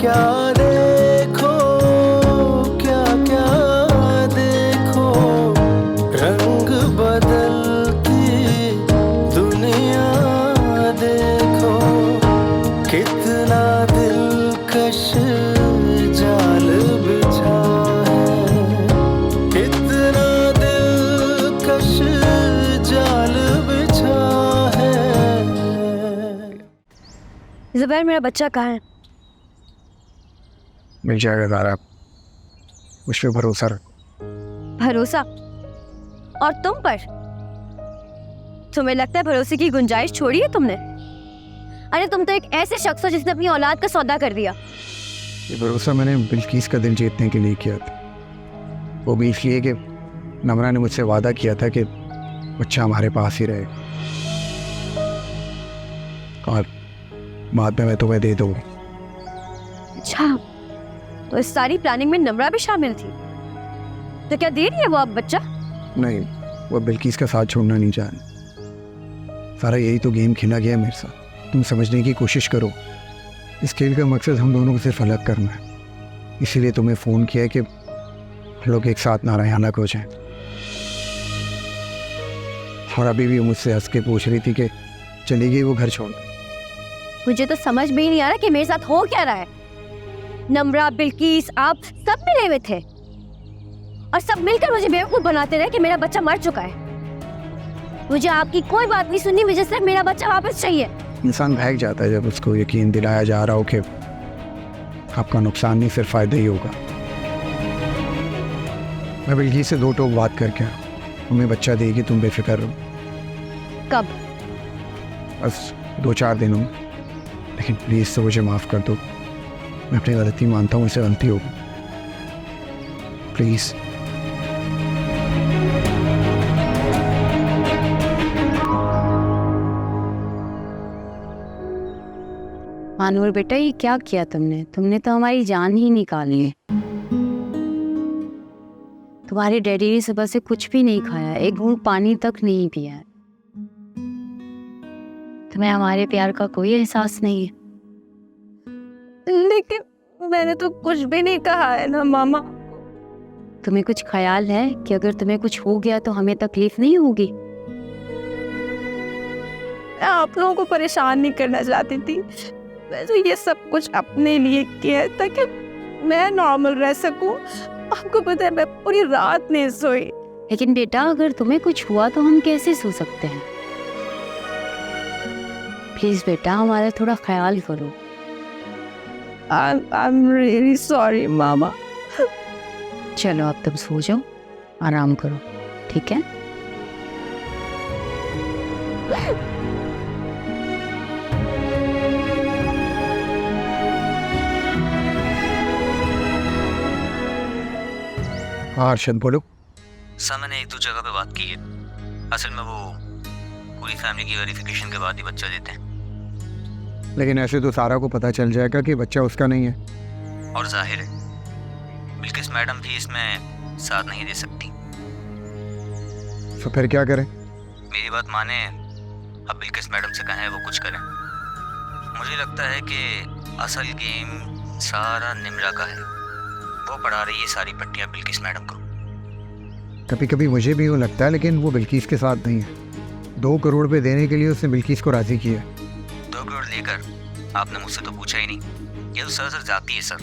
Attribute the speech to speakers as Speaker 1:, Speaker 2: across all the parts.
Speaker 1: क्या देखो, क्या क्या देखो, रंग बदलती दुनिया देखो, कितना दिलकश जाल बिछा है, कितना दिलकश जाल बिछा है।
Speaker 2: ज़ुबैर, मेरा बच्चा कहाँ है?
Speaker 3: मिल जाएगा ज़ारा, मुझ पे भरोसा रख।
Speaker 2: भरोसा? और तुम पर? तुम्हें लगता है भरोसे की गुंजाइश छोड़ी है तुमने? अरे तुम तो एक ऐसे शख्स हो जिसने अपनी औलाद का सौदा कर दिया।
Speaker 3: ये भरोसा मैंने बिल्किस का दिल जीतने के लिए किया था, वो भी इसलिए कि नमरा ने मुझसे वादा किया था कि बच्चा हमारे पास ही रहे और बाद में मैं तुम्हें दे दूँ।
Speaker 2: अच्छा, तो इस सारी प्लानिंग में नमरा भी शामिल थी? तो क्या दे रही है वो अब बच्चा?
Speaker 3: नहीं, वो बिल्किस का साथ छोड़ना नहीं चाह। सारा यही तो गेम खेला गया मेरे साथ। तुम समझने की कोशिश करो, इस खेल का मकसद हम दोनों को सिर्फ अलग करना है। इसीलिए तुम्हें फ़ोन किया कि हम लोग एक साथ नारायण हो जाएं। और अभी भी मुझसे हंस के पूछ रही थी कि चली गई वो घर छोड़।
Speaker 2: मुझे तो समझ में ही नहीं आ रहा कि मेरे साथ हो क्या रहा है। नमरा, बिल्किस, आप सब मिले हुए थे और सब मिलकर मुझे बेवकूफ बनाते रहे कि मेरा बच्चा मर चुका है। मुझे आपकी कोई बात नहीं सुननी, मुझे सिर्फ मेरा बच्चा वापस चाहिए।
Speaker 3: इंसान भाग जाता है जब उसको यकीन दिलाया जा रहा हो कि आपका नुकसान नहीं सिर्फ फ़ायदा ही होगा। मैं बिल्किस से 2 टोक बात करके हमें बच्चा देगी, तुम बेफिक्र रहो।
Speaker 2: कब?
Speaker 3: बस 2-4 दिनों में। लेकिन प्लीज़ तो मुझे माफ़ कर दो, मैं अपनी गलती मानता हूँ, मुझसे गलती होगी, प्लीज़।
Speaker 4: मानूर बेटा, ये क्या किया तुमने? तुमने तो हमारी जान ही निकाली है। तुम्हारे डैडी ने सुबह से कुछ भी नहीं खाया, एक घूंट पानी तक नहीं पिया। तुम्हें हमारे प्यार का कोई एहसास नहीं है।
Speaker 2: लेकिन मैंने तो कुछ भी नहीं कहा है ना मामा।
Speaker 4: तुम्हें कुछ ख्याल है कि अगर तुम्हें कुछ हो गया तो हमें तकलीफ नहीं होगी?
Speaker 2: मैं आप लोगों को परेशान नहीं करना चाहती थी। मैं तो ये सब कुछ अपने लिए किया है ताकि मैं नॉर्मल रह सकूं। आपको पता है मैं पूरी रात नहीं सोई।
Speaker 4: लेकिन बेटा, अगर तुम्हें कुछ हुआ तो हम कैसे सो सकते हैं? प्लीज बेटा, हमारा थोड़ा ख्याल करो।
Speaker 2: I'm really sorry मामा।
Speaker 4: चलो अब तुम सो जाओ, आराम करो, ठीक है?
Speaker 3: हाँ अरशद बोलो।
Speaker 5: सर, मैंने 1-2 जगह पे बात की है। असल में वो पूरी फैमिली की वेरिफिकेशन के बाद ही बच्चा देते हैं।
Speaker 3: लेकिन ऐसे तो सारा को पता चल जाएगा कि बच्चा उसका नहीं है।
Speaker 5: और जाहिर है बिल्किस मैडम भी इसमें साथ नहीं दे सकती।
Speaker 3: तो फिर क्या करें?
Speaker 5: मेरी बात माने, अब बिल्किस मैडम से कहें वो कुछ करें। मुझे लगता है कि असल गेम सारा निमरा का है। वो पढ़ा रही है सारी पट्टियाँ बिल्किस मैडम को।
Speaker 3: कभी कभी मुझे भी वो लगता है, लेकिन वो बिल्किस के साथ नहीं है। 2 करोड़ पे देने के लिए उसने बिल्किस को राजी किया।
Speaker 5: 2 करोड़ लेकर आपने मुझसे तो पूछा ही नहीं। ये तो सर जाती है सर।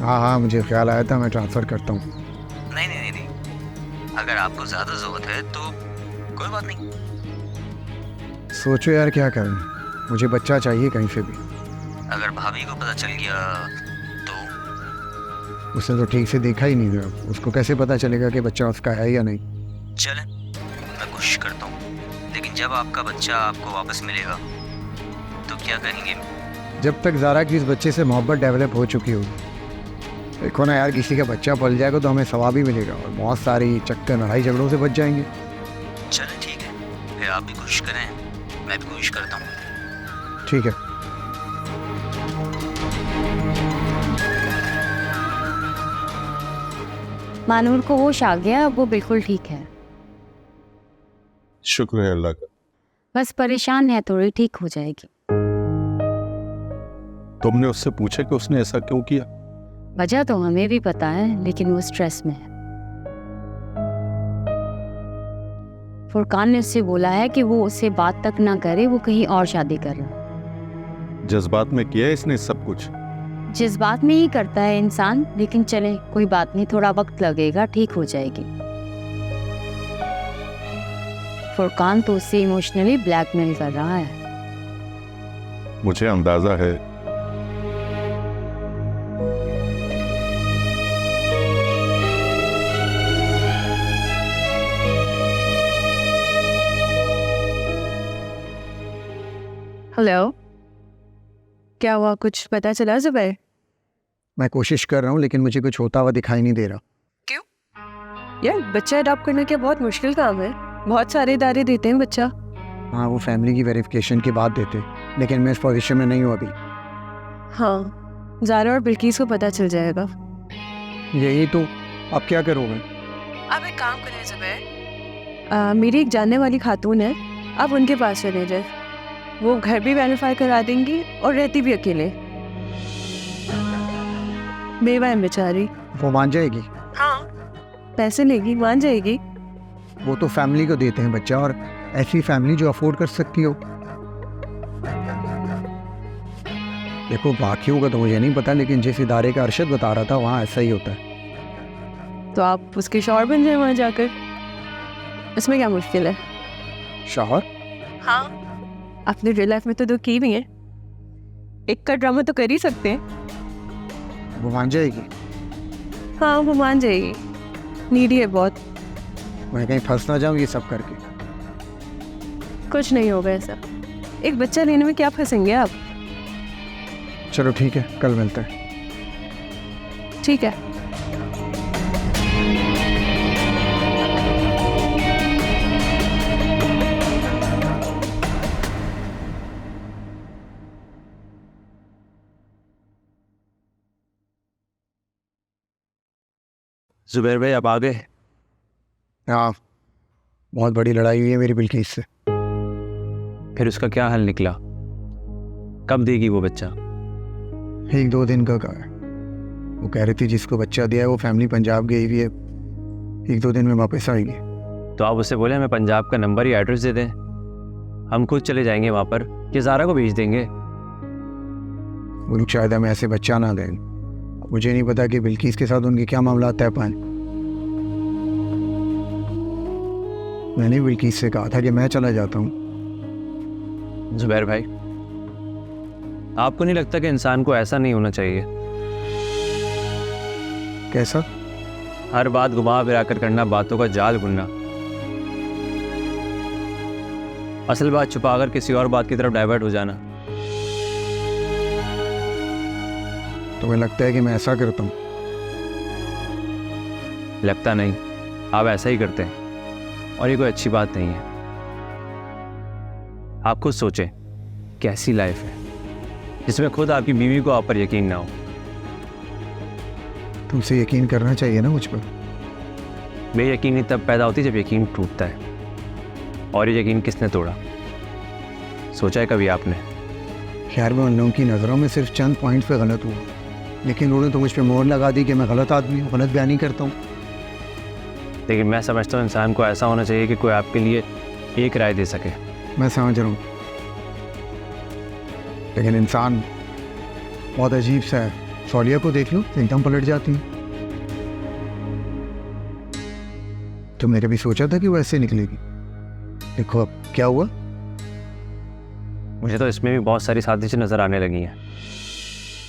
Speaker 3: हाँ, मुझे ख्याल आया था, मैं ट्रांसफ़र करता हूँ।
Speaker 5: नहीं नहीं नहीं नहीं, अगर आपको ज़्यादा ज़रूरत है तो कोई बात नहीं।
Speaker 3: सोचो यार क्या करें, मुझे बच्चा चाहिए कहीं से भी।
Speaker 5: अगर भाभी को पता चल गया तो?
Speaker 3: उसने तो ठीक से देखा ही नहीं था, उसको कैसे पता चलेगा कि बच्चा उसका है या नहीं?
Speaker 5: चलें, मैं कोशिश करता हूँ। लेकिन जब आपका बच्चा आपको वापस मिलेगा तो क्या करेंगे?
Speaker 3: जब तक ज़ारा की इस बच्चे से मोहब्बत डेवलप हो चुकी होगी। देखो ना यार, किसी का बच्चा पल जाएगा तो हमें सवाब ही मिलेगा और बहुत सारी चक्कर लड़ाई झगड़ों से बच जाएंगे।
Speaker 5: चलें ठीक है, फिर आप भी कोशिश करें, मैं भी कोशिश करता हूँ।
Speaker 3: ठीक है।
Speaker 4: मानूर को होश आ गया, अब वो बिल्कुल ठीक है।
Speaker 6: शुक्र है अल्लाह का।
Speaker 4: बस परेशान है थोड़ी, ठीक हो जाएगी।
Speaker 6: तुमने उससे पूछा कि उसने ऐसा क्यों किया?
Speaker 4: वजह तो हमें भी पता है, लेकिन वो स्ट्रेस में है। फुरकान ने उससे बोला है कि वो उससे बात तक ना करे, वो कहीं और शादी कर रहा है।
Speaker 6: जज्बात में किया है इसने सब कुछ?
Speaker 4: जज्बात में ही करता है इंसान, लेकिन चले कोई बात नहीं, थोड़ा वक्त लगेगा, ठीक हो जाएगी। फुरकान तो उससे इमोशनली ब्लैकमेल कर रहा है।
Speaker 6: मुझे अंदाजा है।
Speaker 7: हेलो, क्या हुआ? कुछ पता चला जुबैर?
Speaker 3: मैं कोशिश कर रहा हूँ लेकिन मुझे कुछ होता हुआ दिखाई नहीं दे रहा।
Speaker 7: क्यों? यार बच्चा अडॉप्ट करना क्या बहुत मुश्किल काम है। बहुत सारे इदारे देते हैं बच्चा।
Speaker 3: हाँ, वो फैमिली की वेरिफिकेशन के बाद देते, लेकिन मैं इस पोजीशन में नहीं हूँ अभी।
Speaker 7: हाँ, ज़ारा और बिल्किस को पता चल जाएगा।
Speaker 3: यही तो। अब क्या करोगे?
Speaker 7: अब एक काम करें जुबैर, मेरी एक जानने वाली खातून है, आप उनके पास चले जाए। वो घर भी वेरीफाई करा देंगी और रहती भी अकेले। बेवा है बेचारी।
Speaker 3: वो मान जाएगी?
Speaker 7: हाँ, पैसे लेगी, मान जाएगी।
Speaker 3: वो तो फैमिली को देते हैं बच्चा, और ऐसी फैमिली जो अफोर्ड कर सकती हो। देखो बाकियों का तो मुझे नहीं पता, लेकिन जिस इदारे का अरशद बता रहा था वहाँ ऐसा ही होता है।
Speaker 7: तो आप उसके शौहर बन जाए वहाँ जाकर, इसमें क्या मुश्किल है?
Speaker 3: शौहर?
Speaker 7: हाँ, आपने रियल लाइफ में तो दो की भी है, एक का ड्रामा तो कर ही सकते हैं।
Speaker 3: वो मान जाएगी?
Speaker 7: हाँ, वो मान जाएगी, नीडी है बहुत।
Speaker 3: मैं कहीं फंस ना जाऊँ ये सब करके।
Speaker 7: कुछ नहीं होगा ऐसा, एक बच्चा लेने में क्या फंसेंगे आप।
Speaker 3: चलो ठीक है, कल मिलते हैं।
Speaker 7: ठीक है।
Speaker 5: जुबैर भाई आप आ गए?
Speaker 3: हाँ, बहुत बड़ी लड़ाई हुई है मेरी बिल्किस से।
Speaker 5: फिर उसका क्या हल निकला? कब देगी वो बच्चा?
Speaker 3: 1-2 दिन का कहा है। वो कह रही थी जिसको बच्चा दिया है वो फैमिली पंजाब गई हुई है, 1-2 दिन में वापस आएगी।
Speaker 5: तो आप उससे बोले हमें पंजाब का नंबर या एड्रेस दे दें, हम खुद चले जाएंगे वहाँ पर, कि ज़ारा को भेज देंगे।
Speaker 3: वो लोग शायद हमें ऐसे बच्चा ना दें। मुझे नहीं पता कि बिल्किस के साथ उनके क्या मामला तय पाए। मैंने बिल्किस से कहा था कि मैं चला जाता हूँ।
Speaker 5: जुबैर भाई, आपको नहीं लगता कि इंसान को ऐसा नहीं होना चाहिए?
Speaker 3: कैसा?
Speaker 5: हर बात घुमा फिरा कर करना, बातों का जाल बुनना, असल बात छुपाकर किसी और बात की तरफ डाइवर्ट हो जाना।
Speaker 3: तुम्हें लगता है कि मैं ऐसा करता हूँ?
Speaker 5: लगता नहीं, आप ऐसा ही करते हैं, और ये कोई अच्छी बात नहीं है। आप खुद सोचें, कैसी लाइफ है जिसमें खुद आपकी बीवी को आप पर यकीन ना हो।
Speaker 3: तुमसे यकीन करना चाहिए ना मुझ पर।
Speaker 5: बेयकीनी तब पैदा होती जब यकीन टूटता है, और ये यकीन किसने तोड़ा? सोचा है कभी आपने?
Speaker 3: खैर मैं उन लोगों की नज़रों में सिर्फ चंद पॉइंट पे गलत हुआ, लेकिन उन्होंने तो मुझ पर मोहर लगा दी कि मैं गलत आदमी हूँ, गलत बयानी करता हूँ।
Speaker 5: लेकिन मैं समझता हूँ इंसान को ऐसा होना चाहिए कि कोई आपके लिए एक राय दे सके।
Speaker 3: मैं समझ रहा हूँ, लेकिन इंसान बहुत अजीब सा है। सौलिया को देख लो, एकदम पलट जाती है। तुमने कभी सोचा था कि वो ऐसे निकलेगी? देखो अब क्या हुआ।
Speaker 5: मुझे तो इसमें भी बहुत सारी साजिशें नजर आने लगी हैं।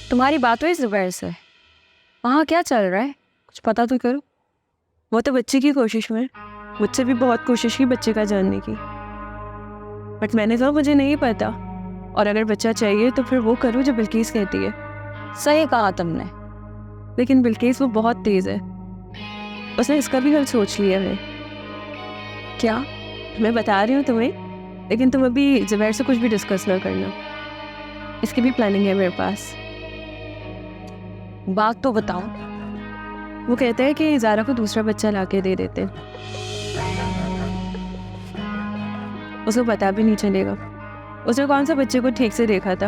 Speaker 7: तुम्हारी बात हुई जुबैर से? वहाँ क्या चल रहा है, कुछ पता तो करो। वो तो बच्चे की कोशिश में, मुझसे भी बहुत कोशिश की बच्चे का जानने की, बट मैंने कहा मुझे नहीं पता, और अगर बच्चा चाहिए तो फिर वो करो जो बिल्किस कहती है।
Speaker 4: सही कहा तुमने।
Speaker 7: लेकिन बिल्किस वो बहुत तेज़ है, उसने इसका भी हल सोच लिया है। क्या? मैं बता रही हूँ तुम्हें, लेकिन तुम अभी जुबैर से कुछ भी डिस्कस ना करना, इसकी भी प्लानिंग है मेरे पास।
Speaker 4: बात तो बताओ।
Speaker 7: वो कहते हैं कि ज़ारा को दूसरा बच्चा लाके दे देते हैं, उसको पता भी नहीं चलेगा उसने कौन सा बच्चे को ठीक से देखा था।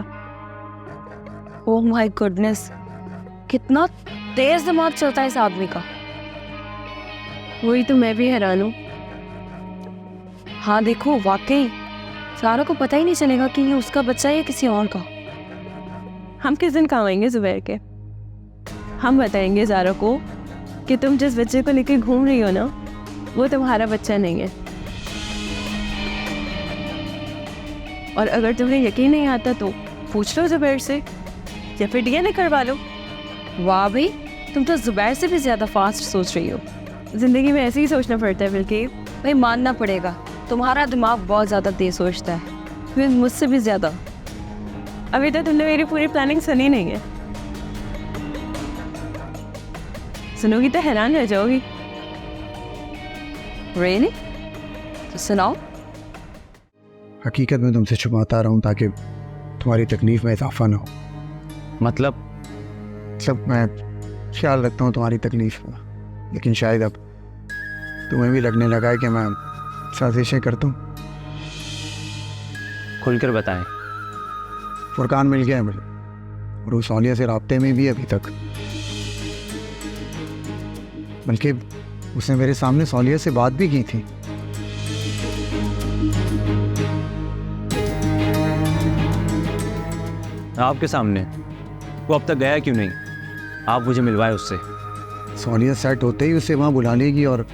Speaker 7: ओह माय गुडनेस, कितना तेज दिमाग चलता है इस आदमी का।
Speaker 2: वही तो मैं भी हैरान हूँ।
Speaker 7: हाँ देखो, वाकई सारा को पता ही नहीं चलेगा कि ये उसका बच्चा है या किसी और का। हम किस दिन काम आएंगे जुबैर के? हम बताएंगे ज़ारा को कि तुम जिस बच्चे को लेकर घूम रही हो ना, वो तुम्हारा बच्चा नहीं है। और अगर तुम्हें यकीन नहीं आता तो पूछ लो जुबैर से, या फिर डीएनए करवा लो। वाह भाई, तुम तो जुबैर से भी ज़्यादा फास्ट सोच रही हो। ज़िंदगी में ऐसे ही सोचना पड़ता है बल्कि। भाई मानना पड़ेगा, तुम्हारा दिमाग बहुत ज़्यादा तेज सोचता है, फिर मुझसे भी ज़्यादा। अभी तो तुमने मेरी पूरी प्लानिंग सुनी नहीं है। सुनोगी तो हैरान रह जाओगी। Really? तो सुनाओ।
Speaker 3: हकीकत में तुमसे छुपाता रहा हूँ ताकि तुम्हारी तकलीफ में इजाफा ना हो।
Speaker 5: मतलब
Speaker 3: सब मैं ख्याल रखता हूँ तुम्हारी तकलीफ का, लेकिन शायद अब तुम्हें भी लगने लगा है कि मैं साजिशें करता हूँ।
Speaker 5: खुलकर बताएं।
Speaker 3: फुरकान मिल गया है मुझे, और वो सौलिया से राब्ते में भी अभी तक। बल्कि उसने मेरे सामने सौलिया से बात भी की थी।
Speaker 5: आपके सामने? वो अब तक गया क्यों नहीं? आप मुझे मिलवाए उससे।
Speaker 3: सौलिया सेट होते ही उसे वहाँ बुला लेगी, और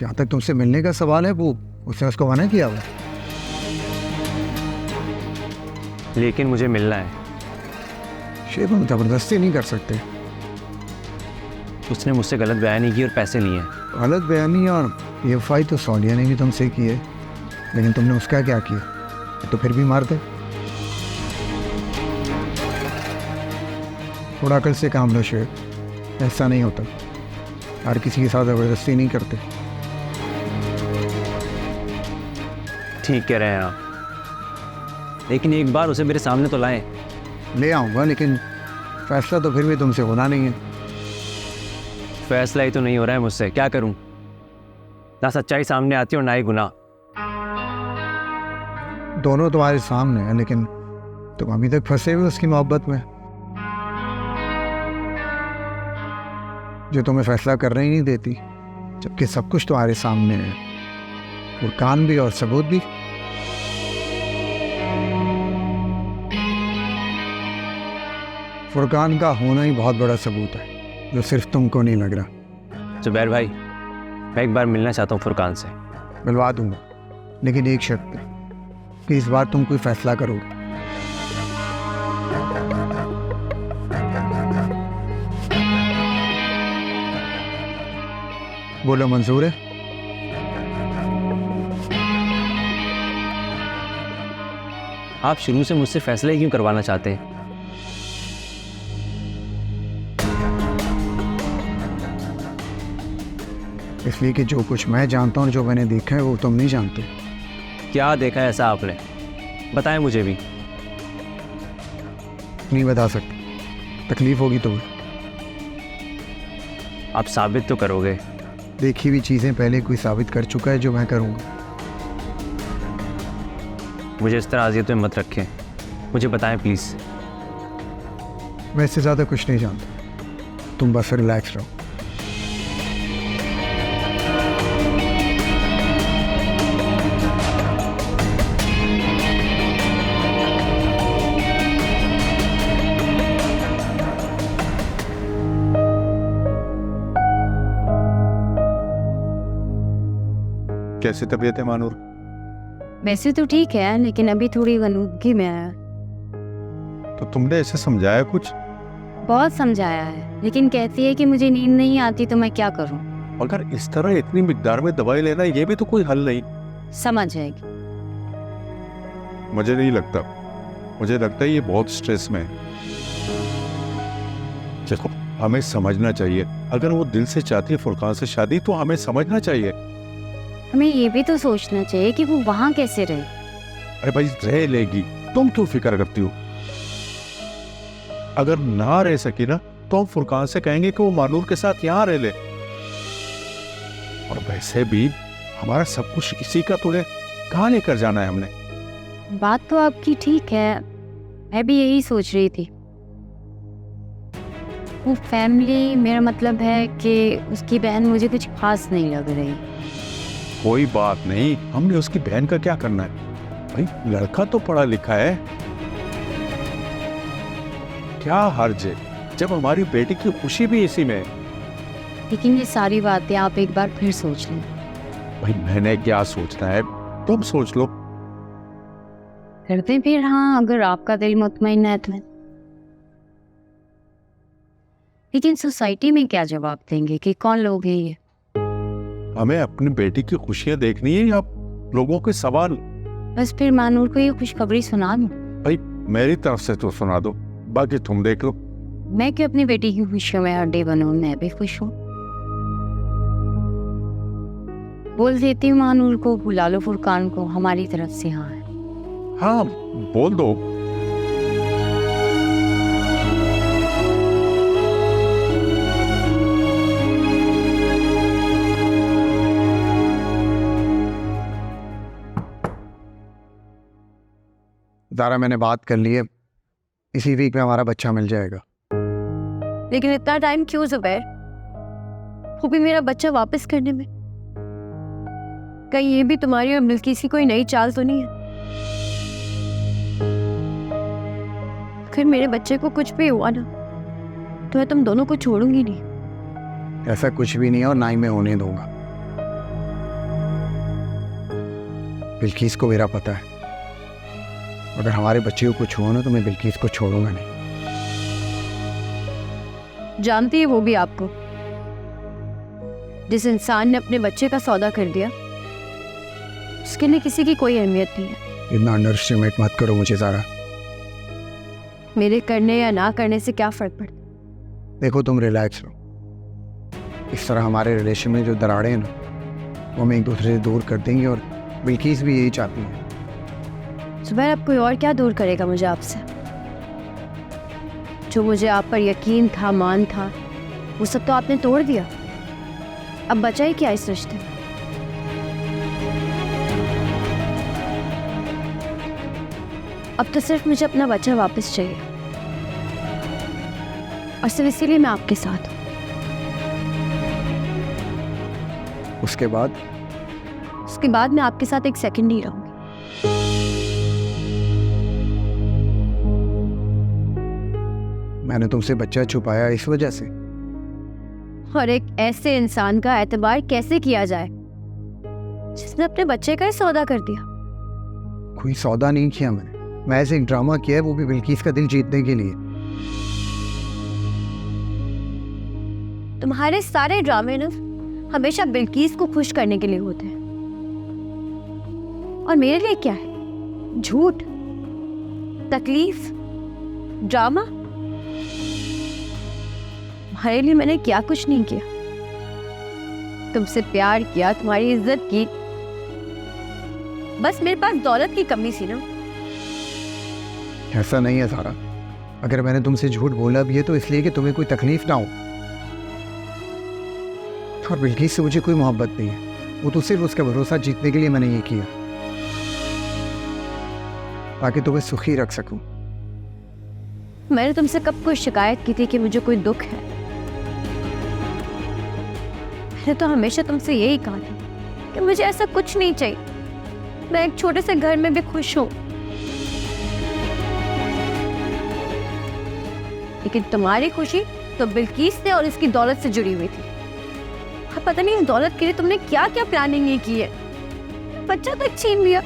Speaker 3: जहाँ तक तुमसे मिलने का सवाल है वो उसने उसको मना किया हुआ।
Speaker 5: लेकिन मुझे मिलना है।
Speaker 3: शेब हम ज़बरदस्ती नहीं कर सकते।
Speaker 5: उसने मुझसे गलत बयानी की और पैसे लिए।
Speaker 3: गलत बयानी और बेवफाई तो सौलिया ने भी तुमसे की है, लेकिन तुमने उसका क्या किया? तो फिर भी मार दे। थोड़ा अकल से काम लो शेब, ऐसा नहीं होता। हर किसी के साथ ज़बरदस्ती नहीं करते।
Speaker 5: ठीक कह रहे हैं आप, लेकिन एक बार उसे मेरे सामने तो लाएं।
Speaker 3: ले आऊँगा, लेकिन फैसला तो फिर भी तुमसे होना नहीं है।
Speaker 5: फैसला ही तो नहीं हो रहा है मुझसे, क्या करूं? ना सच्चाई सामने आती और ना ही गुनाह।
Speaker 3: दोनों तुम्हारे सामने है, लेकिन तुम अभी तक फंसे हुए उसकी मोहब्बत में, जो तुम्हें फैसला करने ही नहीं देती, जबकि सब कुछ तुम्हारे सामने है, फुरकान भी और सबूत भी। फुरकान का होना ही बहुत बड़ा सबूत है, जो सिर्फ तुमको नहीं लग रहा।
Speaker 5: जुबैर भाई, मैं एक बार मिलना चाहता हूँ फुरकान से।
Speaker 3: मिलवा दूंगा, लेकिन एक शर्त पे कि इस बार तुम कोई फैसला करोगे। बोलो, मंजूर है?
Speaker 5: आप शुरू से मुझसे फैसला ही क्यों करवाना चाहते हैं?
Speaker 3: इसलिए कि जो कुछ मैं जानता हूँ, जो मैंने देखा है, वो तुम नहीं जानते।
Speaker 5: क्या देखा है ऐसा आपने? बताएं मुझे भी।
Speaker 3: नहीं बता सकते, तकलीफ होगी तो।
Speaker 5: आप साबित तो करोगे।
Speaker 3: देखी हुई चीज़ें पहले कोई साबित कर चुका है, जो मैं करूँगा।
Speaker 5: मुझे इस तरह अजियत में मत रखें, मुझे बताएं प्लीज़।
Speaker 3: मैं इससे ज़्यादा कुछ नहीं जानता, तुम बस रिलैक्स रहो।
Speaker 6: कैसी तबीयत है मानूर?
Speaker 4: वैसे तो ठीक है, लेकिन अभी थोड़ी गनुदगी में है।
Speaker 6: तो तुमने ऐसे समझाया कुछ?
Speaker 4: बहुत समझाया है, लेकिन कहती है कि मुझे नींद नहीं आती तो मैं क्या करूं।
Speaker 6: अगर इस तरह इतनी मिकदार में दवाई लेना, ये भी तो कोई हल नहीं।
Speaker 4: समझ जाएगी।
Speaker 6: मुझे नहीं लगता, मुझे लगता है ये बहुत स्ट्रेस में है। देखो, हमें समझना चाहिए, अगर वो दिल से चाहती है फुरकान से शादी, तो हमें समझना चाहिए।
Speaker 4: हमें ये भी तो सोचना चाहिए कि वो वहां कैसे रहे।
Speaker 6: अरे भाई, रह लेगी, तुम क्यों फिक्र करती हो? अगर ना रह सकी ना, तो हम फुरकान से कहेंगे कि वो मानूर के साथ यहाँ रह ले। और वैसे भी हमारा सब कुछ इसी का तो है, कहाँ लेकर जाना है हमने?
Speaker 4: बात तो आपकी ठीक है, मैं भी यही सोच रही थी, वो फैमिली, मेरा मतलब है कि उसकी बहन मुझे कुछ खास नहीं लग रही।
Speaker 6: कोई बात नहीं, हमने उसकी बहन का क्या करना है भाई, लड़का तो पढ़ा लिखा है, क्या हर्ज है जब हमारी बेटी की खुशी भी इसी में है।
Speaker 4: लेकिन ये सारी बातें आप एक बार फिर सोच लें।
Speaker 6: भाई मैंने क्या सोचना है, तुम सोच लो।
Speaker 4: करते फिर, हाँ अगर आपका दिल मुतमईन है तो। लेकिन सोसाइटी में क्या जवाब देंगे कि कौन लोग हैं ये?
Speaker 6: हमें अपनी बेटी की खुशियां देखनी है या लोगों के सवाल?
Speaker 4: बस फिर मानूर को ये खुशखबरी सुना दूं।
Speaker 6: भाई मेरी तरफ से तो सुना दो, बाकी तुम देख लो।
Speaker 4: मैं क्यों अपनी बेटी की खुशियों में अड्डे बनूं, मैं भी खुश हूँ। बोल देती हूँ मानूर को, बुला लो फुरकान को, हमारी तरफ से हाँ है।
Speaker 6: हाँ बोल दो।
Speaker 3: ज़ारा मैंने बात कर ली है, इसी वीक में हमारा बच्चा मिल जाएगा।
Speaker 2: लेकिन इतना टाइम क्यों जुबैर? वो भी मेरा बच्चा वापस करने में। कहीं ये भी तुम्हारी और बिल्किस की कोई नई चाल तो नहीं है? अगर मेरे बच्चे को कुछ भी हुआ ना तो मैं तुम दोनों को छोड़ूंगी नहीं।
Speaker 3: ऐसा कुछ भी नहीं है और ना ही मैं होने दूंगा। बिल्किस को मेरा पता है, अगर हमारे बच्चे को कुछ हुआ ना तो मैं बिल्किस को छोड़ूंगा नहीं।
Speaker 2: जानती है वो भी आपको। जिस इंसान ने अपने बच्चे का सौदा कर दिया उसके लिए किसी की कोई अहमियत नहीं है।
Speaker 3: इतना अंडर एस्टिमेट मत करो मुझे ज़ारा।
Speaker 2: मेरे करने या ना करने से क्या फर्क पड़ता?
Speaker 3: देखो तुम रिलैक्स रहो। इस तरह हमारे रिलेशन में जो दरारें हैं ना वो हम एक दूसरे से दूर कर देंगे, और बिल्किस भी यही चाहती है।
Speaker 2: सुबह अब कोई और क्या दूर करेगा मुझे आपसे? जो मुझे आप पर यकीन था, मान था, वो सब तो आपने तोड़ दिया। अब बचा ही क्या इस रिश्ते में? अब तो सिर्फ मुझे अपना बच्चा वापस चाहिए, और सिर्फ इसीलिए मैं आपके साथ हूँ।
Speaker 3: उसके बाद
Speaker 2: मैं आपके साथ एक सेकंड नहीं रहूंगी।
Speaker 3: मैंने तुमसे बच्चा छुपाया इस वजह से।
Speaker 2: और एक ऐसे इंसान का एतबार कैसे किया जाए जिसने अपने बच्चे का ही सौदा कर दिया?
Speaker 3: कोई सौदा नहीं किया मैं ऐसे एक ड्रामा किया है, वो भी बिल्किस का दिल जीतने के लिए।
Speaker 2: तुम्हारे सारे ड्रामे ना हमेशा बिल्किस को खुश करने के लिए होते हैं, और मेरे लिए क्या है? झूठ, तकलीफ, ड्रामा। तुम्हारे लिए मैंने क्या कुछ नहीं किया। तुमसे प्यार किया, तुम्हारी इज्जत की, बस मेरे पास दौलत की कमी थी ना।
Speaker 3: ऐसा नहीं है ज़ारा, अगर मैंने तुमसे झूठ बोला भी है तो इसलिए कि तुम्हें कोई तकलीफ ना हो। और बिल्किस से मुझे कोई मोहब्बत नहीं है, वो तो सिर्फ उसका भरोसा जीतने के लिए मैंने ये किया, ताकि तुम्हें सुखी रख सकूं।
Speaker 2: मैंने तुमसे कब कोई शिकायत की थी कि मुझे कोई दुख है? मैंने तो हमेशा तुमसे यही कहा था कि मुझे ऐसा कुछ नहीं चाहिए, मैं एक छोटे से घर में भी खुश हूं। लेकिन तुम्हारी खुशी तो बिल्किस से और इसकी दौलत से जुड़ी हुई थी। अब पता नहीं इस दौलत के लिए तुमने क्या क्या प्लानिंग नहीं की है, बच्चा तक छीन लिया।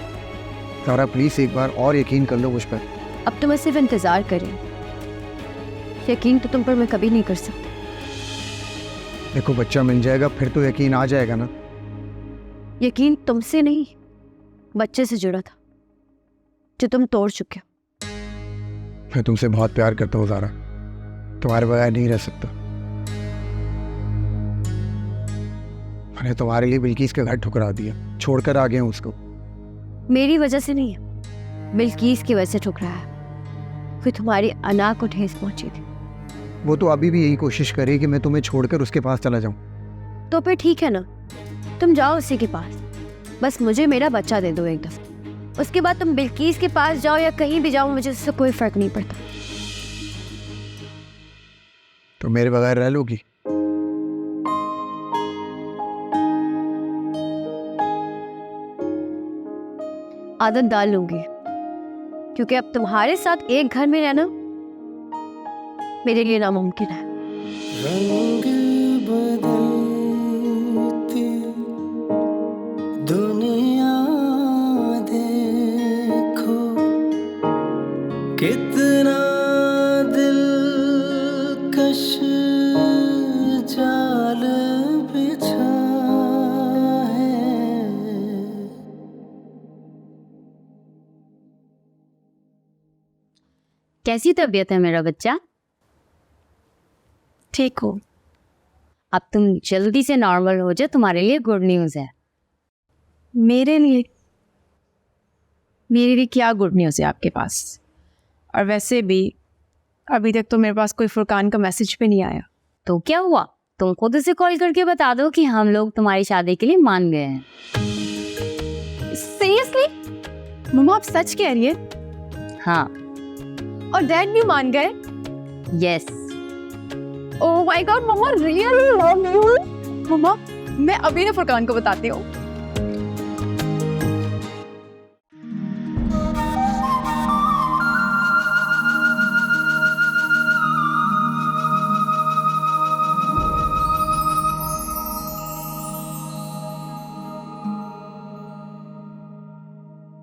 Speaker 3: ज़ारा प्लीज एक बार और यकीन कर लो मुझ पर।
Speaker 2: अब तो मैं सिर्फ इंतजार कर रही हूँ, यकीन तो तुम पर मैं कभी नहीं कर सकती।
Speaker 3: देखो बच्चा मिल जाएगा फिर तो यकीन आ जाएगा ना।
Speaker 2: यकीन तुमसे नहीं, बच्चे से जुड़ा था जो तुम तोड़ चुके हो।
Speaker 3: मैं तुमसे बहुत प्यार करता हूँ ज़ारा, तुम्हारे बगैर नहीं रह सकता। मैंने तुम्हारे लिए बिल्किस का घर ठुकरा दिया, छोड़कर आ गया हूँ उसको।
Speaker 2: मेरी वजह से नहीं है, बिल्किस की वजह से ठुकराया है। फिर तुम्हारी अना को ठेस पहुंची थी।
Speaker 3: वो तो अभी भी यही कोशिश करे कि मैं तुम्हें छोड़कर उसके पास चला जाऊं।
Speaker 2: तो फिर ठीक है ना, तुम जाओ उसी के पास, बस मुझे मेरा बच्चा दे दो एक दफा। उसके बाद तुम बिल्किस के पास जाओ या कहीं भी जाओ, मुझे उससे कोई फर्क नहीं पड़ता।
Speaker 3: तो मेरे बगैर रह लोगी?
Speaker 2: आदत डाल लूंगी, क्योंकि अब तुम्हारे साथ एक घर में रहना मेरे लिए नामुमकिन है।
Speaker 1: रंग बदलती दुनिया देखो, कितना दिलकश जाल बिछा है।
Speaker 4: कैसी तबीयत है मेरा बच्चा?
Speaker 7: ठीक हो?
Speaker 4: अब तुम जल्दी से नॉर्मल हो जाओ, तुम्हारे लिए गुड न्यूज़ है।
Speaker 7: मेरे लिए क्या गुड न्यूज़ है आपके पास? और वैसे भी अभी तक तो मेरे पास कोई फुरकान का मैसेज भी नहीं आया।
Speaker 4: तो क्या हुआ? तुम खुद उसे कॉल करके बता दो कि हम लोग तुम्हारी शादी के लिए मान गए हैं।
Speaker 7: सीरियसली? मम्मा आप सच कह रही है?
Speaker 4: हाँ।
Speaker 7: और डैड भी मान गए?
Speaker 4: Yes.
Speaker 7: Oh my god mamma, really love you. Mamma मैं अभी ना फुरकान को बताती हूँ।